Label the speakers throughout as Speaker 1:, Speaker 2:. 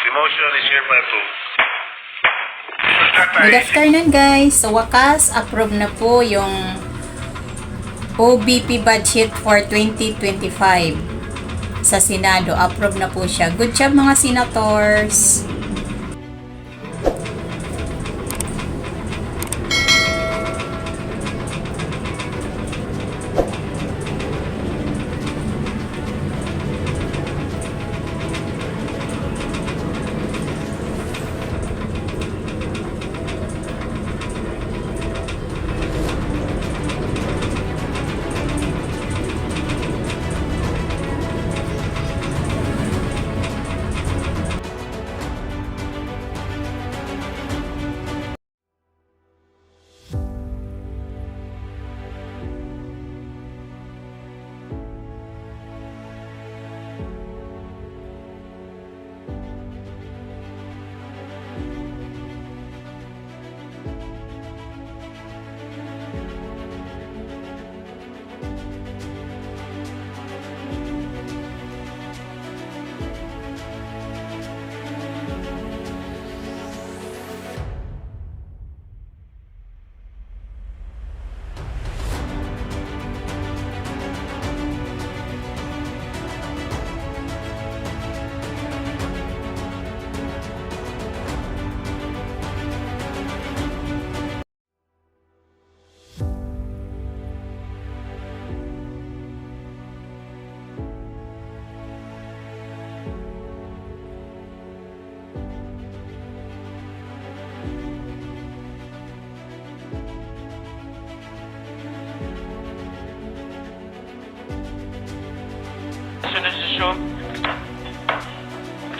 Speaker 1: The motion is hereby approved.
Speaker 2: Good afternoon guys. Sa wakas, approve na po yung OBP budget for 2025 sa Senado. Approve na po siya. Good job mga senators.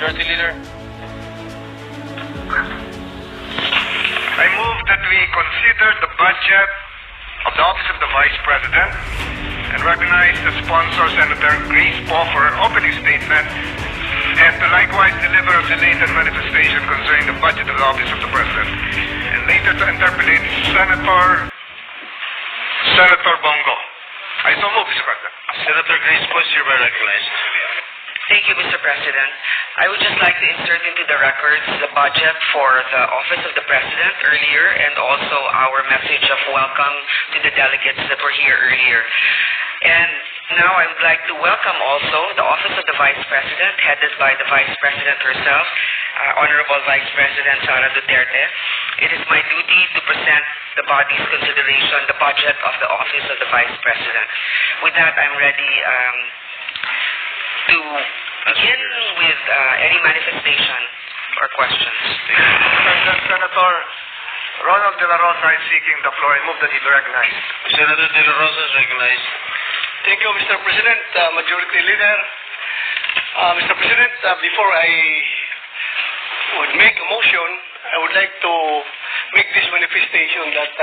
Speaker 1: Majority Leader. I move that we consider the budget of the Office of the Vice President and recognize the sponsor, Senator Grace Poe, for her opening statement, and to likewise deliver a related manifestation concerning the budget of the Office of the President, and later to interpolate Senator Bongo. I so move, Mr. President. Senator Grace Poe is hereby recognized.
Speaker 3: Thank you, Mr. President. I would just like to insert into the records the budget for the Office of the President earlier, and also our message of welcome to the delegates that were here earlier. And now I would like to welcome also the Office of the Vice President, headed by the Vice President herself, Honorable Vice President Sara Duterte. It is my duty to present the body's consideration the budget of the Office of the Vice President. With that, I'm ready to begin with any manifestation or questions.
Speaker 1: Senator Ronald De La Rosa is seeking the floor. I move that he be recognized. Senator De La Rosa is recognized.
Speaker 4: Thank you, Mr. President, Majority Leader. Mr. President, before I would make a motion, I would like to make this manifestation that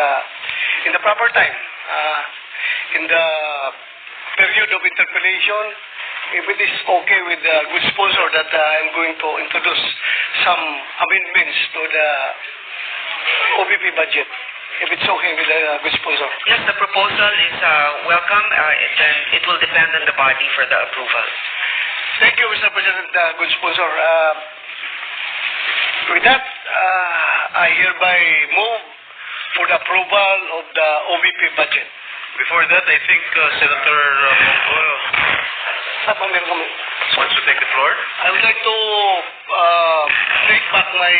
Speaker 4: in the proper time, in the period of interpellation, if it is okay with the good sponsor, that I'm going to introduce some amendments to the OBP budget, if it's okay with the good sponsor.
Speaker 3: Yes, the proposal is welcome, and it will depend on the body for the approval.
Speaker 4: Thank you, Mr. President, good sponsor. With that, I hereby move for the approval of the OBP budget.
Speaker 1: Before that, I think Senator Bongo wants to take the floor.
Speaker 4: I would like to take back my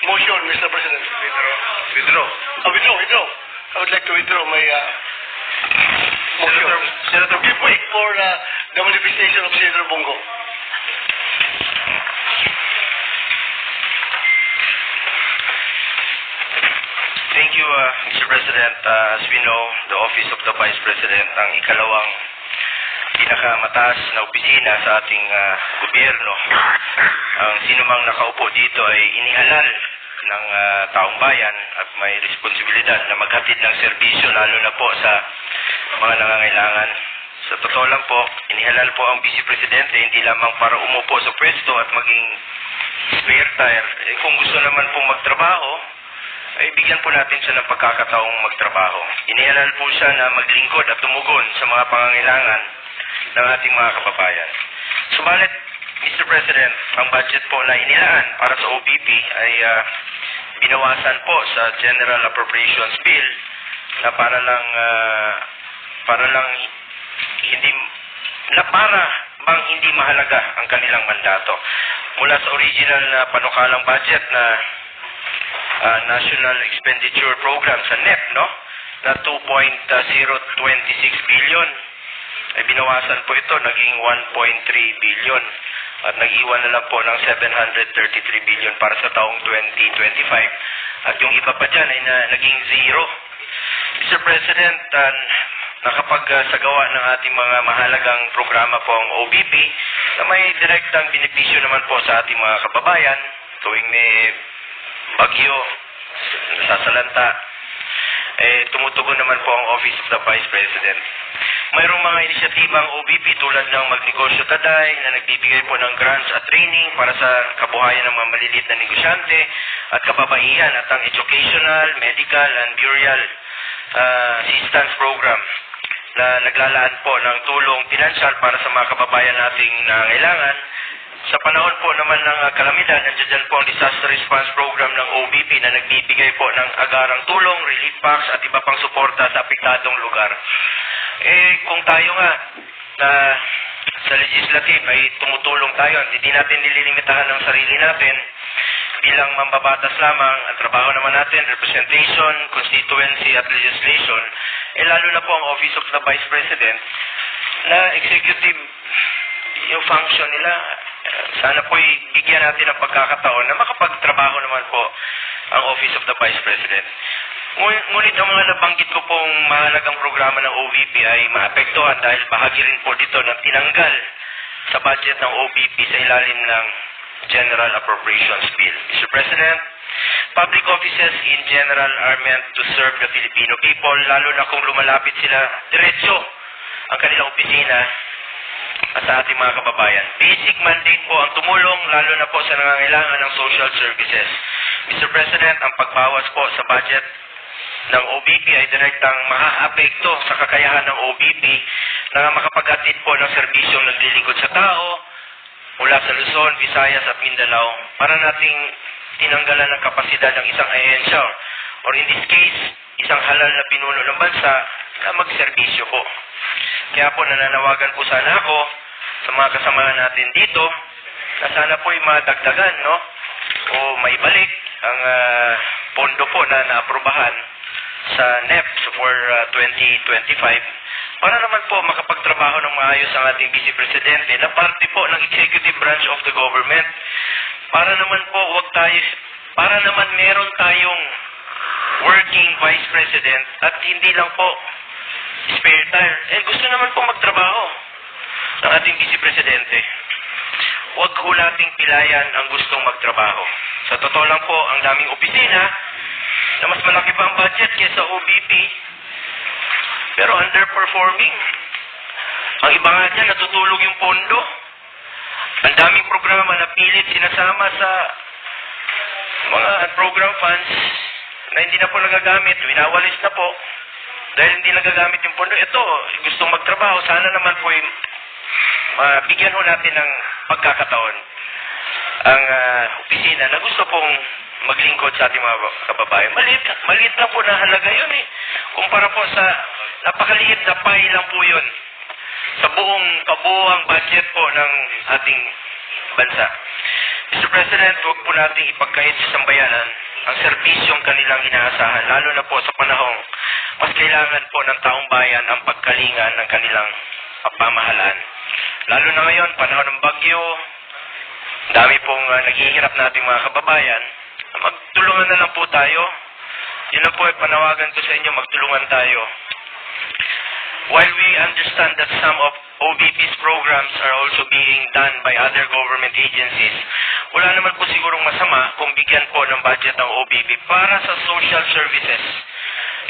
Speaker 4: motion, Mr. President.
Speaker 1: Withdraw.
Speaker 4: Withdraw. I would like to withdraw my motion.
Speaker 1: Senator,
Speaker 4: Give way for the manifestation of Senator Bongo.
Speaker 5: Thank you, Mr. President. As we know, the Office of the Vice President ang ikalawang pinakamataas na opisina sa ating gobyerno. Ang sinumang nakaupo dito ay inihalal ng taong bayan at may responsibilidad na maghatid ng serbisyo, lalo na po sa mga nangangailangan. Sa totoo lang po, inihalal po ang Vice Presidente hindi lamang para umupo sa pwesto at maging spare tire. Kung gusto naman pong magtrabaho, ay bigyan po natin siya ng pagkakataong magtrabaho. Inihalal po siya na maglingkod at tumugon sa mga pangangailangan ng ating mga kababayan. Subalit, Mr. President, ang budget po na inilaan para sa OBP ay binawasan po sa General Appropriations Bill na para bang hindi mahalaga ang kanilang mandato. Mula sa original na panukalang budget na National Expenditure Program sa NEP, no? Na 2.026 billion. Ay binawasan po ito, naging 1.3 billion. At nag-iwan na lang po ng 733 billion para sa taong 2025. At yung iba pa dyan ay naging zero. Mr. President, nakapagsagawa ng ating mga mahalagang programa po ang OBP na may direktang benepisyo naman po sa ating mga kababayan tuwing may bagyo, nasasalanta. Tumutugon naman po ang Office of the Vice President. Mayroong mga inisyatiba ang OBP tulad ng Magnegosyo Taday na nagbibigay po ng grants at training para sa kabuhayan ng mga maliliit na negosyante at kababaihan at ang Educational, Medical, and Burial Assistance Program na naglalaan po ng tulong pinansyal para sa mga kababayan nating nangailangan. Sa panahon po naman ng kalamidad, nandiyan po ang Disaster Response Program ng OBP na nagbibigay po ng agarang tulong, relief packs at iba pang suporta sa apektadong lugar. Kung tayo nga na sa legislative ay tumutulong tayo, hindi natin nililimitahan ng sarili natin bilang mambabatas lamang, ang trabaho naman natin, representation, constituency at legislation, lalo na po ang Office of the Vice President na executive yung function nila. Sana po bigyan natin ng pagkakataon na makapagtrabaho naman po ang Office of the Vice President. Ngunit ang mga nabanggit ko pong mahalagang programa ng OVP ay maapektuhan dahil bahagi rin po dito ng tinanggal sa budget ng OVP sa ilalim ng General Appropriations Bill. Mr. President, public offices in general are meant to serve the Filipino people, lalo na kung lumalapit sila diretso ang kanilang opisina sa ating mga kababayan. Basic mandate po ang tumulong, lalo na po sa nangangailangan ng social services. Mr. President, ang pagbawas po sa budget ng OBP ay direktang makaapekto sa kakayahan ng OBP na makapaghatid po ng serbisyong naglilingkod sa tao mula sa Luzon, Visayas at Mindanao para nating tinanggalan ng kapasidad ng isang ahensya or in this case, isang halal na pinuno ng bansa na magserbisyo po. Kaya po nananawagan po sana ako sa mga kasamahan natin dito na sana po ay madagdagan, no? O maibalik ang pondo po na naaprubahan sa NEP for 2025 para naman po makapagtrabaho ng maayos ang ating Vice Presidente na parte po ng executive branch of the government para naman po para naman meron tayong working Vice President at hindi lang po spare tire. Gusto naman po magtrabaho ng ating Vice Presidente. Huwag ho nating pilayan ang gustong magtrabaho. Sa totoo lang po, ang daming opisina na mas malaki pa ang budget kaysa OBP pero underperforming. Ang iba nga dyan, natutulog yung pondo. Ang daming programa na pilit sinasama sa mga program funds na hindi na po nagagamit, winawalis na po dahil hindi nagagamit yung pondo. Ito, gustong magtrabaho, sana naman po bigyan ho natin ng pagkakataon ang opisina na gusto pong maglingkod sa ating mga kababayan. Maliit lang po na halaga yun kumpara po sa napakaliit na pie lang po yun sa kabuuang budget po ng ating bansa. Mr. President, huwag po nating ipagkait sa sambayanan ang serbisyong kanilang inaasahan, lalo na po sa panahong mas kailangan po ng taong bayan ang pagkalingan ng kanilang pamahalaan. Lalo na ngayon, panahon ng bagyo, dami pong naghihirap nating mga kababayan. Magtulungan na lang po tayo. Yun lang po ay panawagan ko sa inyo, magtulungan tayo. While we understand that some of OBP's programs are also being done by other government agencies, wala naman po sigurong masama kung bigyan po ng budget ng OBP para sa social services.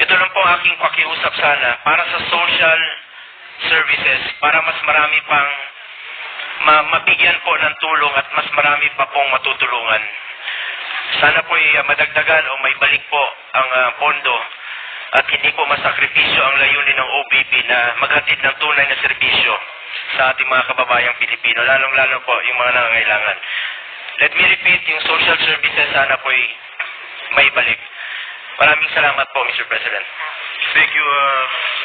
Speaker 5: Ito lang po aking pakiusap sana, para sa social services, para mas marami pang mabigyan po ng tulong at mas marami pa pong matutulungan. Sana po madagdagan o may balik po ang pondo at hindi po masakripisyo ang layunin ng OBP na maghatid ng tunay na serbisyo sa ating mga kababayang Pilipino, lalong-lalo po yung mga nangangailangan. Let me repeat, yung social services sana po'y may balik. Maraming salamat po, Mr. President.
Speaker 1: Thank you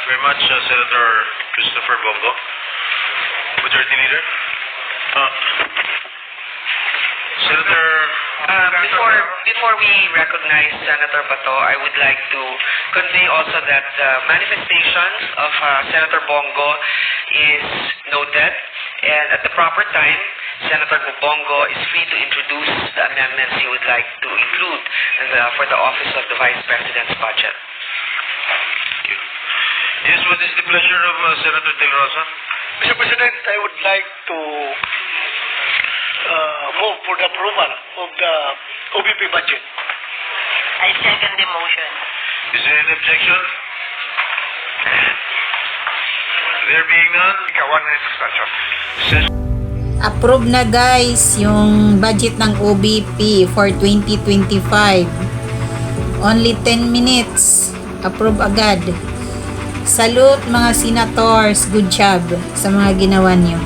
Speaker 1: very much, Senator Christopher Bongo. Majority Leader. Senator...
Speaker 3: Before we recognize Senator Bato, I would like to convey also that the manifestations of Senator Bongo is noted, and at the proper time, Senator Bongo is free to introduce the amendments he would like to include for the Office of the Vice President's budget.
Speaker 1: Yes, what is the pleasure of Senator De La Rosa?
Speaker 4: Mr. President, I would like to move for the approval of the OBP budget.
Speaker 6: I second the motion.
Speaker 1: Is there any objection? There being none, 1 minute suspension.
Speaker 2: Approve na guys yung budget ng OBP for 2025. Only 10 minutes. Approve agad. Salute mga senators. Good job sa mga ginawa niyo.